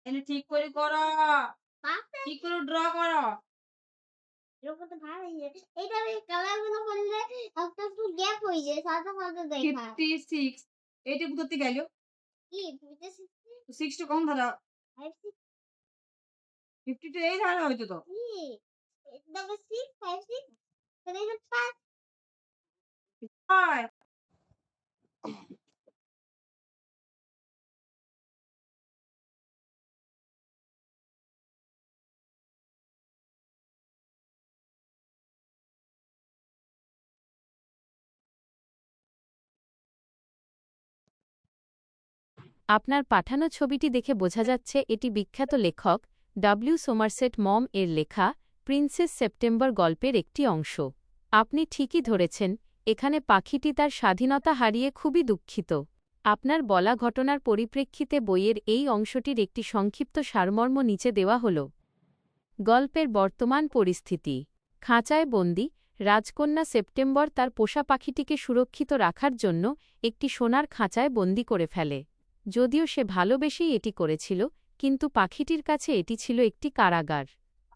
এনে ঠিক করে করো। ঠিক করে ড্র করো। এরকম তো ভালো হয়ে যায়। এইটা আমি কালার গুলো করলে একটা একটু গ্যাপ হয়ে যায়। সাদা সাদা দেখা। 56 এইটা কোথা থেকে আইলো? কি বুঝতে 6 টা কম ধারা। 5 6 52 এই ধারা হইতো তো। কি? দেখো 6 5 6 তাহলে এটা 5 হয়। আপনার পাঠানো ছবিটি দেখে বোঝা যাচ্ছে এটি বিখ্যাত লেখক ডব্লিউ সোমারসেট মম এর লেখা প্রিন্সেস সেপ্টেম্বর গল্পের একটি অংশ। আপনি ঠিকই ধরেছেন, এখানে পাখিটি তার স্বাধীনতা হারিয়ে খুবই দুঃখিত। আপনার বলা ঘটনার পরিপ্রেক্ষিতে বইয়ের এই অংশটির একটি সংক্ষিপ্ত সারমর্ম নিচে দেওয়া হল। গল্পের বর্তমান পরিস্থিতি: খাঁচায় বন্দী রাজকন্যা সেপ্টেম্বর তার পোষা পাখিটিকে সুরক্ষিত রাখার জন্য একটি সোনার খাঁচায় বন্দী করে ফেলে। যদিও সে ভালোবেসেই এটি করেছিল, কিন্তু পাখিটির কাছে এটি ছিল একটি কারাগার।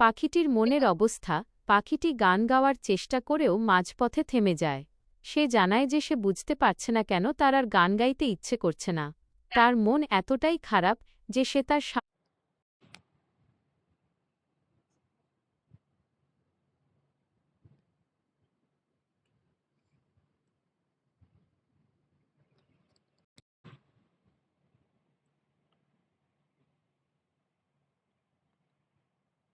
পাখিটির মনের অবস্থা: পাখিটি গান গাওয়ার চেষ্টা করেও মাঝপথে থেমে যায়। সে জানায় যে সে বুঝতে পারছে না কেন তার আর গান গাইতে ইচ্ছে করছে না। তার মন এতটাই খারাপ যে সে তার